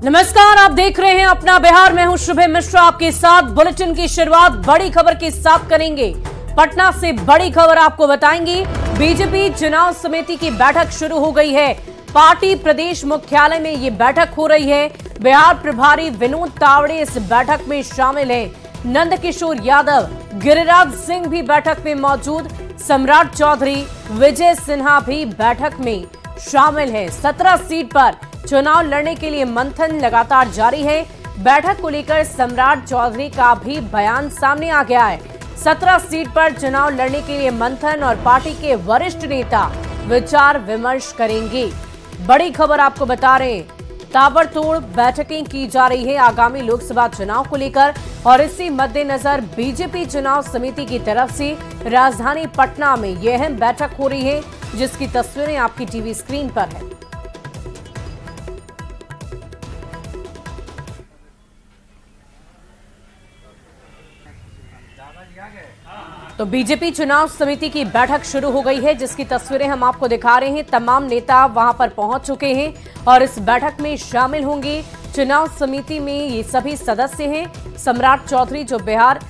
नमस्कार, आप देख रहे हैं अपना बिहार। मैं हूं शुभम मिश्रा आपके साथ। बुलेटिन की शुरुआत बड़ी खबर के साथ करेंगे। पटना से बड़ी खबर आपको बताएंगे। बीजेपी चुनाव समिति की बैठक शुरू हो गई है। पार्टी प्रदेश मुख्यालय में ये बैठक हो रही है। बिहार प्रभारी विनोद तावड़े इस बैठक में शामिल हैं। नंदकिशोर यादव, गिरिराज सिंह भी बैठक में मौजूद। सम्राट चौधरी, विजय सिन्हा भी बैठक में शामिल है। 17 सीट पर चुनाव लड़ने के लिए मंथन लगातार जारी है। बैठक को लेकर सम्राट चौधरी का भी बयान सामने आ गया है। 17 सीट पर चुनाव लड़ने के लिए मंथन और पार्टी के वरिष्ठ नेता विचार विमर्श करेंगे। बड़ी खबर आपको बता रहे हैं, ताबड़तोड़ बैठकें की जा रही है आगामी लोकसभा चुनाव को लेकर। और इसी मद्देनजर बीजेपी चुनाव समिति की तरफ से राजधानी पटना में यह अहम बैठक हो रही है, जिसकी तस्वीरें आपकी टीवी स्क्रीन पर है। तो बीजेपी चुनाव समिति की बैठक शुरू हो गई है, जिसकी तस्वीरें हम आपको दिखा रहे हैं। तमाम नेता वहां पर पहुंच चुके हैं और इस बैठक में शामिल होंगे। चुनाव समिति में ये सभी सदस्य हैं। सम्राट चौधरी जो बिहार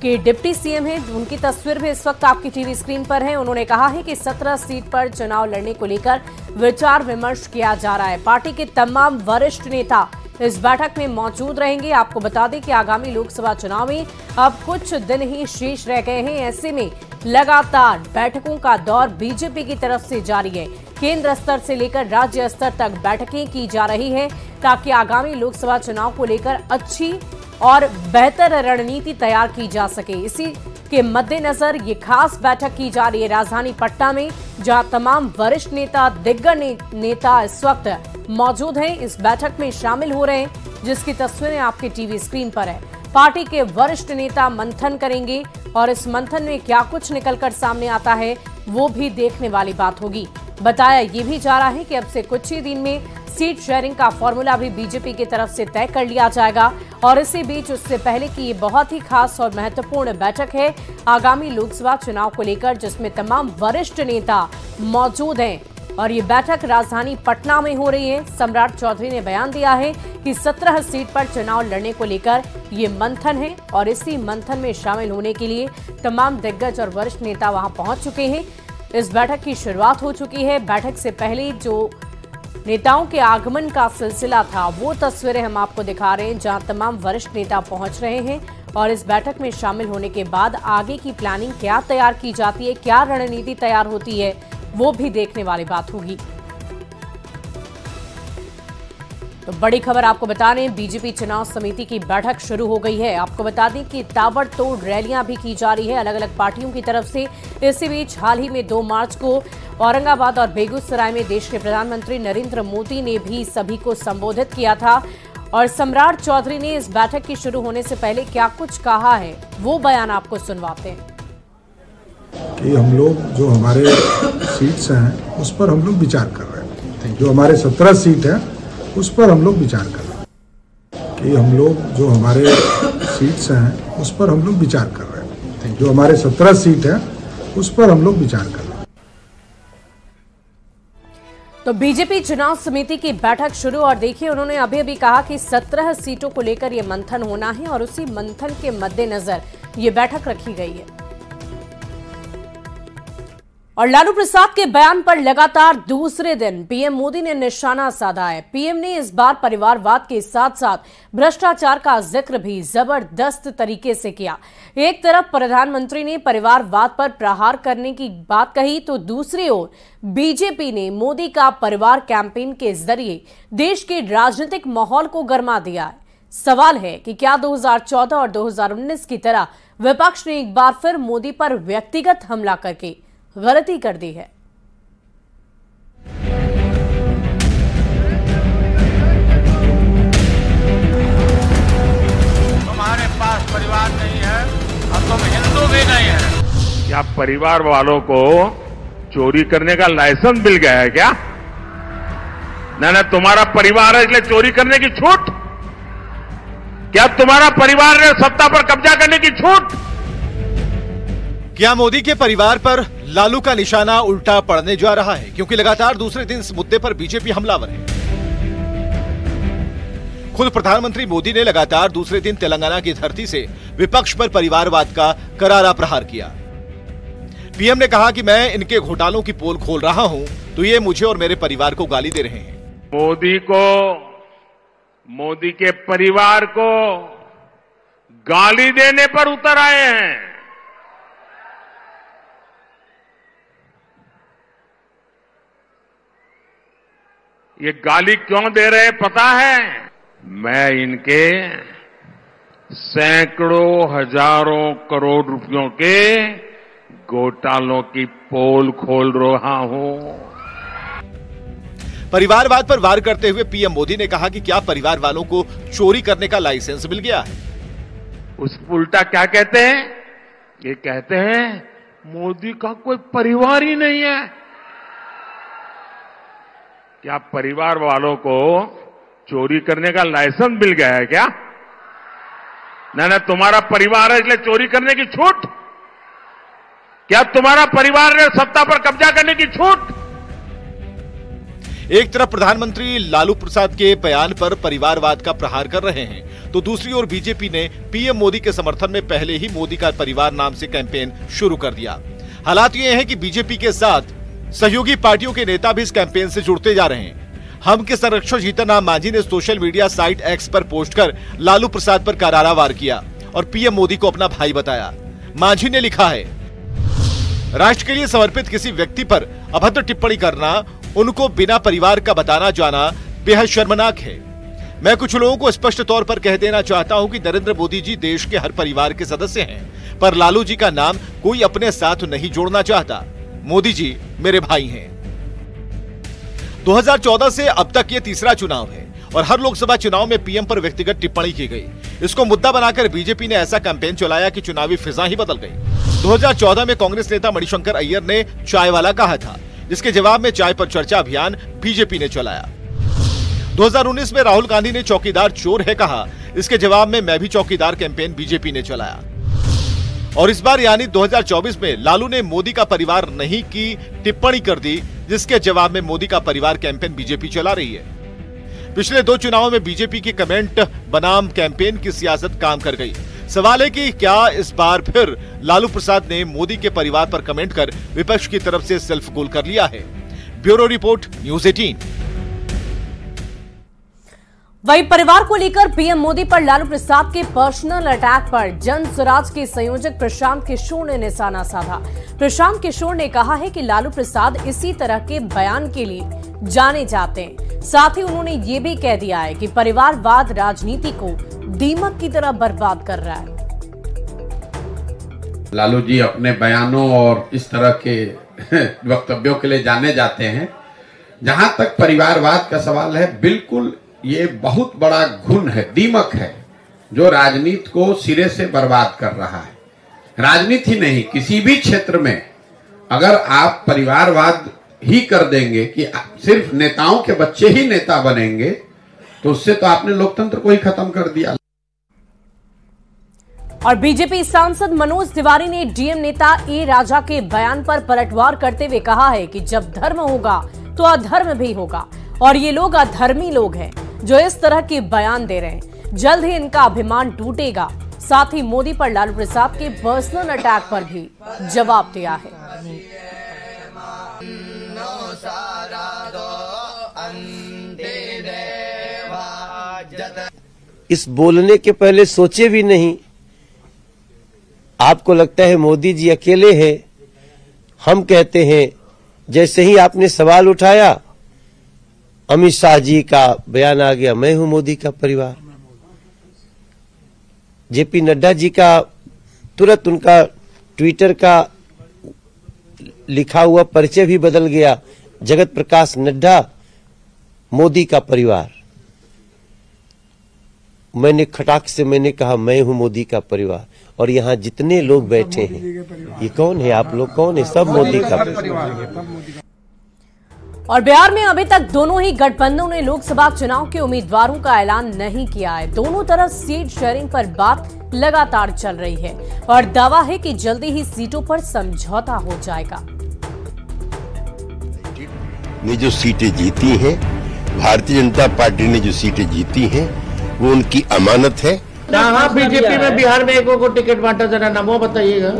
के डिप्टी सीएम हैं, उनकी तस्वीर भी इस वक्त आपकी टीवी स्क्रीन पर है। उन्होंने कहा है कि 17 सीट पर चुनाव लड़ने को लेकर विचार विमर्श किया जा रहा है। पार्टी के तमाम वरिष्ठ नेता इस बैठक में मौजूद रहेंगे। आपको बता दें कि आगामी लोकसभा चुनाव में अब कुछ दिन ही शेष रह गए हैं। ऐसे में लगातार बैठकों का दौर बीजेपी की तरफ से जारी है। केंद्र स्तर से लेकर राज्य स्तर तक बैठकें की जा रही है, ताकि आगामी लोकसभा चुनाव को लेकर अच्छी और बेहतर रणनीति तैयार की जा सके। इसी के मद्देनजर ये खास बैठक की जा रही है राजधानी पटना में, जहां तमाम वरिष्ठ नेता, दिग्गज नेता इस वक्त मौजूद हैं, इस बैठक में शामिल हो रहे हैं, जिसकी तस्वीरें आपके टीवी स्क्रीन पर है। पार्टी के वरिष्ठ नेता मंथन करेंगे और इस मंथन में क्या कुछ निकलकर सामने आता है वो भी देखने वाली बात होगी। बताया ये भी जा रहा है कि अब से कुछ ही दिन में सीट शेयरिंग का फॉर्मूला भी बीजेपी की तरफ से तय कर लिया जाएगा। और इसी बीच उससे पहले की ये बहुत ही खास और महत्वपूर्ण बैठक है आगामी लोकसभा चुनाव को लेकर, जिसमें तमाम वरिष्ठ नेता मौजूद हैं। और ये बैठक राजधानी पटना में हो रही है। सम्राट चौधरी ने बयान दिया है कि 17 सीट पर चुनाव लड़ने को लेकर ये मंथन है और इसी मंथन में शामिल होने के लिए तमाम दिग्गज और वरिष्ठ नेता वहां पहुंच चुके हैं। इस बैठक की शुरुआत हो चुकी है। बैठक से पहले जो नेताओं के आगमन का सिलसिला था, वो तस्वीरें हम आपको दिखा रहे हैं, जहां तमाम वरिष्ठ नेता पहुंच रहे हैं। और इस बैठक में शामिल होने के बाद आगे की प्लानिंग क्या तैयार की जाती है, क्या रणनीति तैयार होती है, वो भी देखने वाली बात होगी। तो बड़ी खबर आपको बता रहे हैं, बीजेपी चुनाव समिति की बैठक शुरू हो गई है। आपको बता दें कि ताबड़तोड़ रैलियां भी की जा रही है अलग अलग पार्टियों की तरफ से। इसी बीच हाल ही में 2 मार्च को औरंगाबाद और बेगूसराय में देश के प्रधानमंत्री नरेंद्र मोदी ने भी सभी को संबोधित किया था। और सम्राट चौधरी ने इस बैठक के शुरू होने से पहले क्या कुछ कहा है, वो बयान आपको सुनवाते हैं। कि हम लोग जो हमारे सीट्स हैं उस पर हम लोग विचार कर रहे हैं। जो हमारे 17 सीट है उस पर हम लोग विचार कर रहे हैं। कि हम लोग जो हमारे सीट्स हैं उस पर हम लोग विचार कर रहे हैं। जो हमारे 17 सीट है उस पर हम लोग विचार कर रहे हैं। तो बीजेपी चुनाव समिति की बैठक शुरू। और देखिए, उन्होंने अभी कहा कि 17 सीटों को लेकर यह मंथन होना है और उसी मंथन के मद्देनजर ये बैठक रखी गई है। और लालू प्रसाद के बयान पर लगातार दूसरे दिन पीएम मोदी ने निशाना साधा है। पीएम ने इस बार परिवारवाद के साथ साथ भ्रष्टाचार का जिक्र भी जबरदस्त तरीके से किया। एक तरफ प्रधानमंत्री ने परिवारवाद पर प्रहार करने की बात कही, तो दूसरी ओर बीजेपी ने मोदी का परिवार कैंपेन के जरिए देश के राजनीतिक माहौल को गरमा दिया है। सवाल है कि क्या 2014 और 2019 की तरह विपक्ष ने एक बार फिर मोदी पर व्यक्तिगत हमला करके गलती कर दी है। तुम्हारे पास परिवार नहीं है और तुम हिंदू भी नहीं है। क्या परिवार वालों को चोरी करने का लाइसेंस मिल गया है क्या? ना तुम्हारा परिवार है इसलिए चोरी करने की छूट? क्या तुम्हारा परिवार है सत्ता पर कब्जा करने की छूट? क्या मोदी के परिवार पर लालू का निशाना उल्टा पड़ने जा रहा है? क्योंकि लगातार दूसरे दिन इस मुद्दे पर बीजेपी हमलावर है। खुद प्रधानमंत्री मोदी ने लगातार दूसरे दिन तेलंगाना की धरती से विपक्ष पर परिवारवाद का करारा प्रहार किया। पीएम ने कहा कि मैं इनके घोटालों की पोल खोल रहा हूं तो ये मुझे और मेरे परिवार को गाली दे रहे हैं। मोदी के परिवार को गाली देने पर उतर आए हैं। ये गाली क्यों दे रहे हैं पता है? मैं इनके सैकड़ों हजारों करोड़ रुपयों के घोटालों की पोल खोल रहा हूं। परिवारवाद पर वार करते हुए पीएम मोदी ने कहा कि क्या परिवार वालों को चोरी करने का लाइसेंस मिल गया है? उस उल्टा क्या कहते हैं? ये कहते हैं मोदी का कोई परिवार ही नहीं है। क्या परिवार वालों को चोरी करने का लाइसेंस मिल गया है क्या? ना तुम्हारा परिवार है इसलिए चोरी करने की छूट? क्या तुम्हारा परिवार है सत्ता पर कब्जा करने की छूट? एक तरफ प्रधानमंत्री लालू प्रसाद के बयान पर परिवारवाद का प्रहार कर रहे हैं तो दूसरी ओर बीजेपी ने पीएम मोदी के समर्थन में पहले ही मोदी का परिवार नाम से कैंपेन शुरू कर दिया। हालात ये हैं कि बीजेपी के साथ सहयोगी पार्टियों के नेता भी इस कैंपेन से जुड़ते जा रहे हैं। हम के संरक्षक जीतन मांझी ने सोशल मीडिया साइट एक्स पर पोस्ट कर लालू प्रसाद पर करारा वार किया और पीएम मोदी को अपना भाई बताया। मांझी ने लिखा है, राष्ट्र के लिए समर्पित किसी व्यक्ति पर अभद्र टिप्पणी करना, उनको बिना परिवार का बताना जाना बेहद शर्मनाक है। मैं कुछ लोगों को स्पष्ट तौर पर कह देना चाहता हूं कि नरेंद्र मोदी जी देश के हर परिवार के सदस्य हैं, पर लालू जी का नाम कोई अपने साथ नहीं जोड़ना चाहता। मोदी जी मेरे भाई हैं। 2014 से अब तक ये तीसरा चुनाव है और हर लोकसभा चुनाव में पीएम पर व्यक्तिगत टिप्पणी की गई। इसको मुद्दा बनाकर बीजेपी ने ऐसा कैंपेन चलाया कि चुनावी फिजा ही बदल गई। 2014 में कांग्रेस नेता मणिशंकर अय्यर ने चाय वाला कहा था, जिसके जवाब में चाय पर चर्चा अभियान बीजेपी ने चलाया। 2019 में राहुल गांधी ने चौकीदार चोर है कहा, इसके जवाब में मैं भी चौकीदार कैंपेन बीजेपी ने चलाया। और इस बार यानी 2024 में लालू ने मोदी का परिवार नहीं की टिप्पणी कर दी, जिसके जवाब में मोदी का परिवार कैंपेन बीजेपी चला रही है। पिछले 2 चुनावों में बीजेपी की कमेंट बनाम कैंपेन की सियासत काम कर गई। सवाल है कि क्या इस बार फिर लालू प्रसाद ने मोदी के परिवार पर कमेंट कर विपक्ष की तरफ से सेल्फ गोल कर लिया है? Bureau report, news 18। वहीं परिवार को लेकर पीएम मोदी पर लालू प्रसाद के पर्सनल अटैक पर जन स्वराज के संयोजक प्रशांत किशोर ने निशाना साधा। प्रशांत किशोर ने कहा है कि लालू प्रसाद इसी तरह के बयान के लिए जाने जाते हैं। साथ ही उन्होंने ये भी कह दिया है कि परिवारवाद राजनीति को दीमक की तरह बर्बाद कर रहा है। लालू जी अपने बयानों और इस तरह के वक्तव्यों के लिए जाने जाते हैं। जहां तक परिवारवाद का सवाल है, बिल्कुल ये बहुत बड़ा घुन है, दीमक है, जो राजनीति को सिरे से बर्बाद कर रहा है। राजनीति ही नहीं, किसी भी क्षेत्र में अगर आप परिवारवाद ही कर देंगे कि सिर्फ नेताओं के बच्चे ही नेता बनेंगे, तो उससे तो आपने लोकतंत्र को ही खत्म कर दिया। और बीजेपी सांसद मनोज तिवारी ने डीएम नेता ए राजा के बयान पर पलटवार करते हुए कहा है कि जब धर्म होगा तो अधर्म भी होगा और ये लोग अधर्मी लोग हैं जो इस तरह के बयान दे रहे हैं। जल्द ही इनका अभिमान टूटेगा। साथ ही मोदी पर लालू प्रसाद के पर्सनल अटैक पर भी जवाब दिया है। इस बोलने के पहले सोचे भी नहीं। आपको लगता है मोदी जी अकेले हैं। हम कहते हैं, जैसे ही आपने सवाल उठाया, अमित शाह जी का बयान आ गया, मैं हूं मोदी का परिवार। जेपी नड्डा जी का तुरंत उनका ट्विटर का लिखा हुआ परिचय भी बदल गया, जगत प्रकाश नड्डा, मोदी का परिवार। मैंने खटाक से कहा, मैं हूं मोदी का परिवार। और यहाँ जितने लोग बैठे हैं, ये कौन है? आप लोग कौन है? सब मोदी का परिवार। और बिहार में अभी तक दोनों ही गठबंधनों ने लोकसभा चुनाव के उम्मीदवारों का ऐलान नहीं किया है। दोनों तरफ सीट शेयरिंग पर बात लगातार चल रही है और दावा है कि जल्दी ही सीटों पर समझौता हो जाएगा। ने जो सीटें जीती हैं, भारतीय जनता पार्टी ने जो सीटें जीती हैं, वो उनकी अमानत है। हाँ, बीजेपी में बिहार में एक को टिकट बांटा, जरा नामों बताइएगा।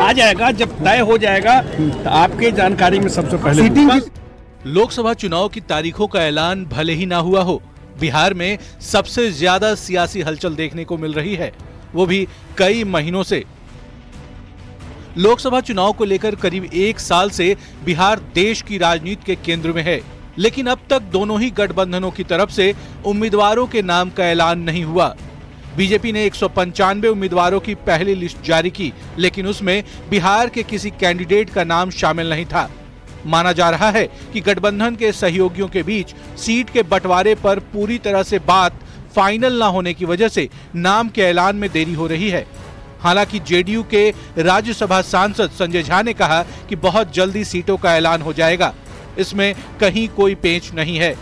आ जाएगा, जब तय हो जाएगा तो आपके जानकारी में सबसे पहले। लोकसभा चुनाव की तारीखों का ऐलान भले ही ना हुआ हो, बिहार में सबसे ज्यादा सियासी हलचल देखने को मिल रही है, वो भी कई महीनों से। लोकसभा चुनाव को लेकर करीब 1 साल से बिहार देश की राजनीति के केंद्र में है, लेकिन अब तक दोनों ही गठबंधनों की तरफ से उम्मीदवारों के नाम का ऐलान नहीं हुआ। बीजेपी ने 195 उम्मीदवारों की पहली लिस्ट जारी की, लेकिन उसमें बिहार के किसी कैंडिडेट का नाम शामिल नहीं था। माना जा रहा है कि गठबंधन के सहयोगियों के बीच सीट के बंटवारे पर पूरी तरह से बात फाइनल न होने की वजह से नाम के ऐलान में देरी हो रही है। हालांकि जेडीयू के राज्यसभा सांसद संजय झा ने कहा कि बहुत जल्दी सीटों का ऐलान हो जाएगा, इसमें कहीं कोई पेच नहीं है।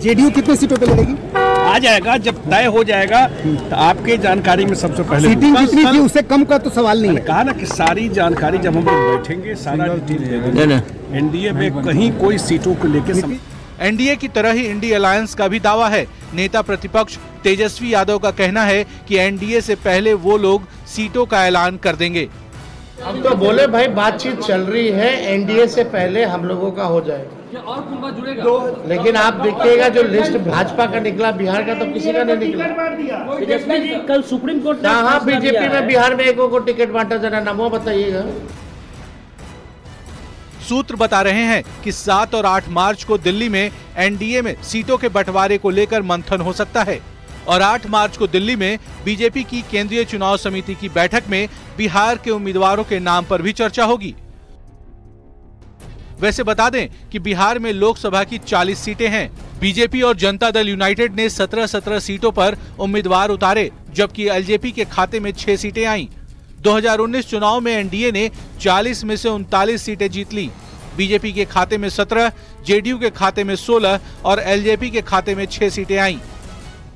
जेडीयू कितने सीटों पे लड़ेगी? आ जाएगा, जब तय हो जाएगा तो आपके जानकारी में सबसे पहले। सीटिंग जितनी थी उससे कम का तो सवाल नहीं है। कहा ना कि सारी जानकारी जब हम लोग बैठेंगे सारा डिटेल। एनडीए में कहीं कोई सीटों को लेकर, एनडीए की तरह ही इंडी अलायंस का भी दावा है। नेता प्रतिपक्ष तेजस्वी यादव का कहना है कि एनडीए से पहले वो लोग सीटों का ऐलान कर देंगे। हम तो बोले भाई बातचीत चल रही है, एनडीए से पहले हम लोगों का हो जाएगा। और जुड़ेगा तो, लेकिन आप देखिएगा जो लिस्ट भाजपा का निकला, बिहार का तो किसी का नहीं निकला। कल सुप्रीम कोर्ट। हाँ, बीजेपी में बिहार में एक को टिकट बांटा, जरा नामों बताइएगा। सूत्र बता रहे हैं कि 7 और 8 मार्च को दिल्ली में एनडीए में सीटों के बंटवारे को लेकर मंथन हो सकता है और 8 मार्च को दिल्ली में बीजेपी की केंद्रीय चुनाव समिति की बैठक में बिहार के उम्मीदवारों के नाम पर भी चर्चा होगी। वैसे बता दें कि बिहार में लोकसभा की 40 सीटें हैं। बीजेपी और जनता दल यूनाइटेड ने 17 सीटों पर उम्मीदवार उतारे, जबकि एलजेपी के खाते में 6 सीटें आईं। 2019 चुनाव में एनडीए ने 40 में से 39 सीटें जीत ली। बीजेपी के खाते में 17, जेडीयू के खाते में 16 और एलजेपी के खाते में 6 सीटें आईं।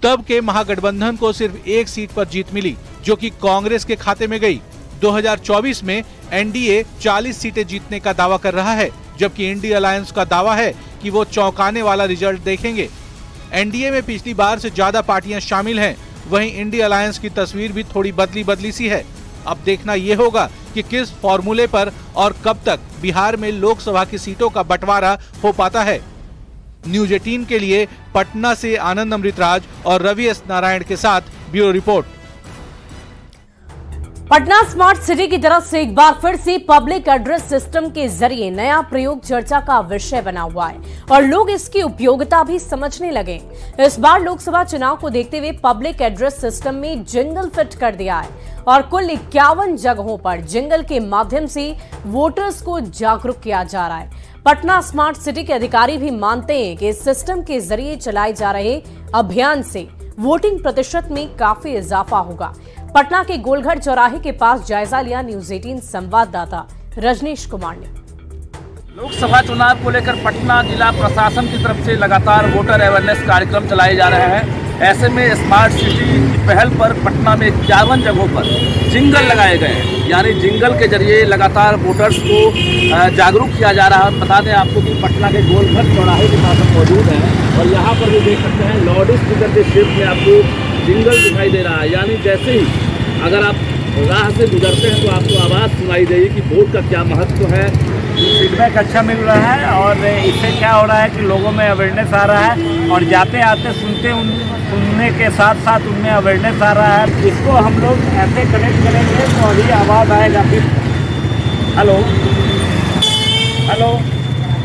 तब के महागठबंधन को सिर्फ 1 सीट पर जीत मिली, जो कि कांग्रेस के खाते में गई। 2024 में एनडीए 40 सीटें जीतने का दावा कर रहा है, जबकि इंडी अलायंस का दावा है कि वो चौंकाने वाला रिजल्ट देखेंगे। एनडीए में पिछली बार से ज्यादा पार्टियां शामिल हैं, वहीं इंडी अलायंस की तस्वीर भी थोड़ी बदली सी है। अब देखना ये होगा कि किस फॉर्मूले पर और कब तक बिहार में लोकसभा की सीटों का बंटवारा हो पाता है। न्यूज 18 के लिए पटना से आनंद अमृतराज और रवि एस नारायण के साथ bureau report. Patna smart city की तरफ से एक बार फिर से पब्लिक एड्रेस सिस्टम के जरिए नया प्रयोग चर्चा का विषय बना हुआ है और लोग इसकी उपयोगिता भी समझने लगे। इस बार लोकसभा चुनाव को देखते हुए पब्लिक एड्रेस सिस्टम में जिंगल फिट कर दिया है और कुल 51 जगहों पर जिंगल के माध्यम से वोटर्स को जागरूक किया जा रहा है। पटना स्मार्ट सिटी के अधिकारी भी मानते हैं कि इस सिस्टम के जरिए चलाए जा रहे अभियान से वोटिंग प्रतिशत में काफी इजाफा होगा। पटना के गोलघर चौराहे के पास जायजा लिया न्यूज 18 संवाददाता रजनीश कुमार ने। लोकसभा चुनाव को लेकर पटना जिला प्रशासन की तरफ से लगातार वोटर अवेयरनेस कार्यक्रम चलाए जा रहे हैं। ऐसे में स्मार्ट सिटी की पहल पर पटना में 51 जगहों पर जिंगल लगाए गए हैं, यानी जिंगल के जरिए लगातार वोटर्स को जागरूक किया जा रहा है। बता दें आपको कि पटना के गोलघर चौराहे के पास हम मौजूद हैं और यहाँ पर भी देख सकते हैं लाउड स्पीकर के शेप में आपको जिंगल दिखाई दे रहा है, यानी जैसे ही अगर आप राह से गुजरते हैं तो आपको आवाज़ सुनाई देगी कि वोट का क्या महत्व है। फीडबैक अच्छा मिल रहा है और इससे क्या हो रहा है कि लोगों में अवेयरनेस आ रहा है और जाते आते सुनने के साथ साथ उनमें अवेयरनेस आ रहा है। इसको हम लोग ऐसे कनेक्ट करेंगे तो अभी आवाज़ आएगा। फिर हेलो हेलो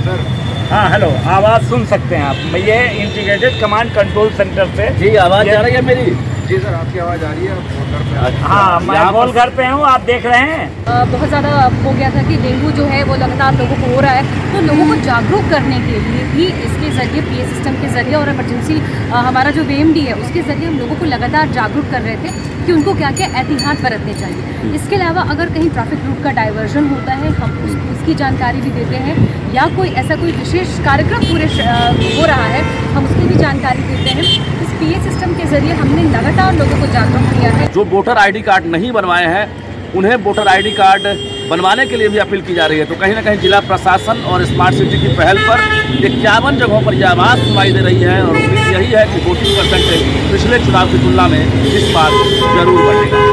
सर, हाँ हेलो, आवाज़ सुन सकते हैं आप। ये इंटीग्रेटेड कमांड कंट्रोल सेंटर से जी आवाज़ आ रही है मेरी। जी सर, आपकी आवाज़ आ रही है। हाँ, मैं गोल घर पे हूँ, आप देख रहे हैं। बहुत ज़्यादा हो गया था कि डेंगू जो है वो लगातार लोगों को हो रहा है, तो लोगों को जागरूक करने के लिए भी इसके ज़रिए पीए सिस्टम के ज़रिए और इमरजेंसी हमारा जो वीएमडी है उसके ज़रिए हम लोगों को लगातार जागरूक कर रहे थे कि उनको क्या क्या एहतियात बरतने चाहिए। इसके अलावा अगर कहीं ट्रैफिक रूट का डाइवर्जन होता है हम उसकी जानकारी भी देते हैं, या कोई ऐसा कोई विशेष कार्यक्रम पूरे हो रहा है हम उसकी भी जानकारी देते हैं। पीए सिस्टम के जरिए हमने लगातार लोगों को जागरूक किया है। जो वोटर आईडी कार्ड नहीं बनवाए हैं उन्हें वोटर ID कार्ड बनवाने के लिए भी अपील की जा रही है। तो कहीं ना कहीं जिला प्रशासन और स्मार्ट सिटी की पहल पर 51 जगहों पर यह आवाज़ सुनाई दे रही है और उम्मीद यही है कि वोटिंग परसेंटेज पिछले चुनाव की तुलना में इस बार जरूर बढ़ेगा।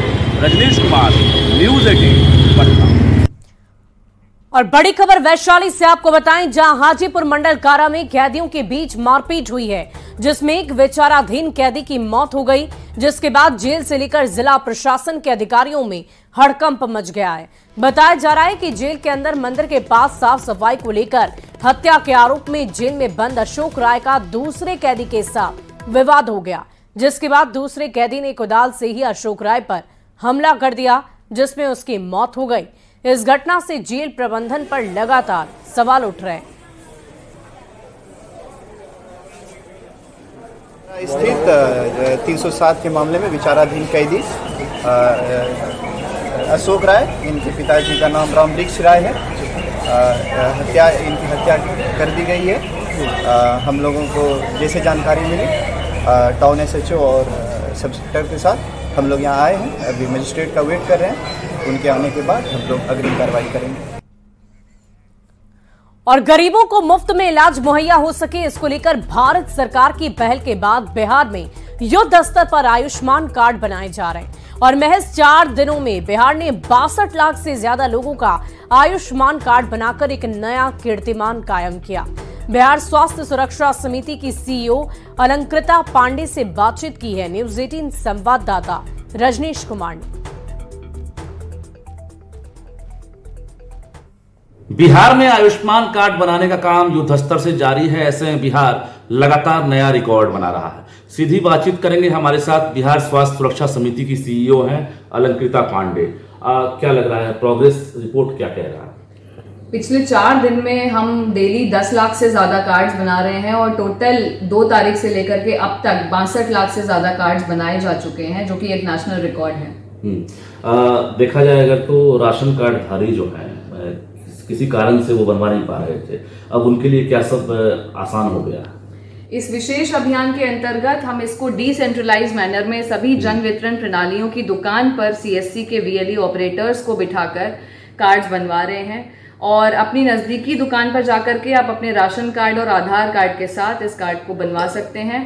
रजनीश कुमार, न्यूज़ 18 पटना। और बड़ी खबर वैशाली से आपको बताएं, जहां हाजीपुर मंडल कारा में कैदियों के बीच मारपीट हुई है, जिसमें एक विचाराधीन कैदी की मौत हो गई, जिसके बाद जेल से लेकर जिला प्रशासन के अधिकारियों में हड़कंप मच गया है। बताया जा रहा है कि जेल के अंदर मंदिर के पास साफ सफाई को लेकर हत्या के आरोप में जेल में बंद अशोक राय का दूसरे कैदी के साथ विवाद हो गया, जिसके बाद दूसरे कैदी ने कुदाल से ही अशोक राय पर हमला कर दिया, जिसमें उसकी मौत हो गई। इस घटना से जेल प्रबंधन पर लगातार सवाल उठ रहे हैं। स्थित 307 के मामले में विचाराधीन कैदी अशोक राय, इनके पिताजी का नाम रामवृक्ष राय है, इनकी हत्या कर दी गई है। हम लोगों को जैसे जानकारी मिली टाउन SHO और सब इंस्पेक्टर के साथ हम लोग यहाँ आए हैं। अभी मजिस्ट्रेट का वेट कर रहे हैं, उनके आने के बाद हम लोग अग्रिम कार्रवाई करेंगे। और गरीबों को मुफ्त में इलाज मुहैया हो सके, इसको लेकर भारत सरकार की पहल के बाद बिहार में युद्ध स्तर पर आयुष्मान कार्ड बनाए जा रहे हैं और महज 4 दिनों में बिहार ने 62 लाख से ज्यादा लोगों का आयुष्मान कार्ड बनाकर एक नया कीर्तिमान कायम किया। बिहार स्वास्थ्य सुरक्षा समिति की CEO अलंकृता पांडे से बातचीत की है न्यूज़ 18 संवाददाता रजनीश कुमार ने। बिहार में आयुष्मान कार्ड बनाने का काम युद्ध स्तर से जारी है। ऐसे में बिहार लगातार नया रिकॉर्ड बना रहा है। सीधी बातचीत करेंगे हमारे साथ बिहार स्वास्थ्य सुरक्षा समिति की CEO हैं अलंकृता पांडे। क्या लग रहा है, प्रोग्रेस रिपोर्ट क्या कह रहा है? पिछले 4 दिन में हम डेली 10 लाख से ज्यादा कार्ड्स बना रहे हैं और टोटल 2 तारीख से लेकर के अब तक 62 लाख से ज्यादा कार्ड्स बनाए जा चुके हैं, जो कि एक नेशनल रिकॉर्ड है। देखा जाए अगर तो राशन कार्ड धारी जो है किसी कारण से वो बनवा नहीं पा रहे थे, अब उनके लिए क्या सब आसान हो गया? इस विशेष अभियान के अंतर्गत हम इसको डिसेंट्रलाइज मैनर में सभी जन वितरण प्रणालियों की दुकान पर CSC के VLE ऑपरेटर्स को बिठाकर कार्ड्स बनवा रहे हैं और अपनी नज़दीकी दुकान पर जाकर के आप अपने राशन कार्ड और आधार कार्ड के साथ इस कार्ड को बनवा सकते हैं।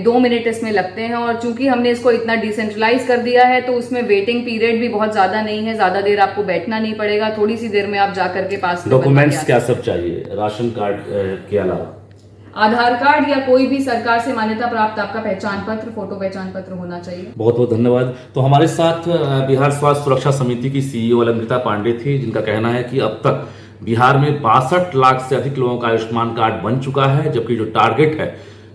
2 मिनट इसमें लगते हैं और चूंकि हमने इसको इतना डिसेंट्रलाइज कर दिया है तो उसमें वेटिंग पीरियड भी बहुत ज़्यादा नहीं है, ज़्यादा देर आपको बैठना नहीं पड़ेगा, थोड़ी सी देर में आप जाकर के पास। डॉक्यूमेंट्स क्या सब चाहिए राशन कार्ड के अलावा? आधार कार्ड या कोई भी सरकार से मान्यता प्राप्त आपका पहचान पत्र, फोटो पहचान पत्र होना चाहिए। बहुत बहुत धन्यवाद। तो हमारे साथ बिहार स्वास्थ्य सुरक्षा समिति की CEO अलंकृता पांडे थी, जिनका कहना है कि अब तक बिहार में 62 लाख से अधिक लोगों का आयुष्मान कार्ड बन चुका है, जबकि जो टारगेट है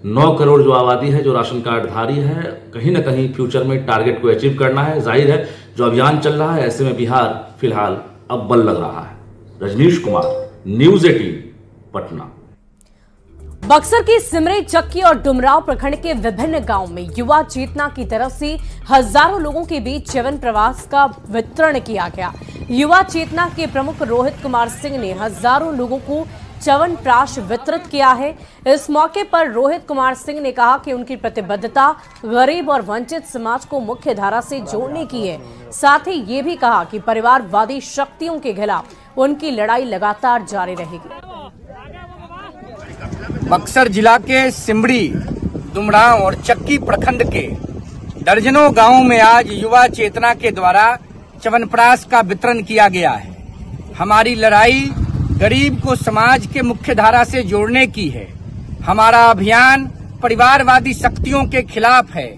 9 करोड़ जो आबादी है जो राशन कार्ड धारी है, कहीं ना कहीं फ्यूचर में टारगेट को अचीव करना है। जाहिर है जो अभियान चल रहा है ऐसे में बिहार फिलहाल अव्वल लग रहा है। रजनीश कुमार, न्यूज़ 18 पटना। बक्सर की सिमरे, चक्की और डुमराव प्रखंड के विभिन्न गांवों में युवा चेतना की तरफ से हजारों लोगों के बीच च्यवन प्रवास का वितरण किया गया। युवा चेतना के प्रमुख रोहित कुमार सिंह ने हजारों लोगों को च्यवन प्राश वितरित किया है। इस मौके पर रोहित कुमार सिंह ने कहा कि उनकी प्रतिबद्धता गरीब और वंचित समाज को मुख्य धारा से जोड़ने की है। साथ ही ये भी कहा कि परिवारवादी शक्तियों के खिलाफ उनकी लड़ाई लगातार जारी रहेगी। बक्सर जिला के सिमड़ी, डुमराव और चक्की प्रखंड के दर्जनों गांवों में आज युवा चेतना के द्वारा च्यवनप्राश का वितरण किया गया है। हमारी लड़ाई गरीब को समाज के मुख्य धारा से जोड़ने की है। हमारा अभियान परिवारवादी शक्तियों के खिलाफ है।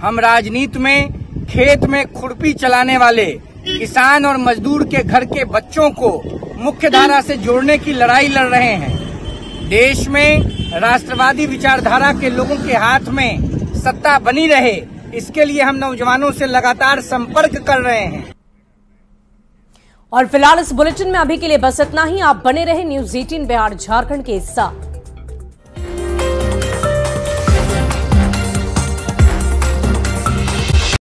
हम राजनीति में खेत में खुरपी चलाने वाले किसान और मजदूर के घर के बच्चों को मुख्य धारा से जोड़ने की लड़ाई लड़ रहे हैं। देश में राष्ट्रवादी विचारधारा के लोगों के हाथ में सत्ता बनी रहे, इसके लिए हम नौजवानों से लगातार संपर्क कर रहे हैं। और फिलहाल इस बुलेटिन में अभी के लिए बस इतना ही। आप बने रहे न्यूज़ 18 बिहार झारखंड के साथ।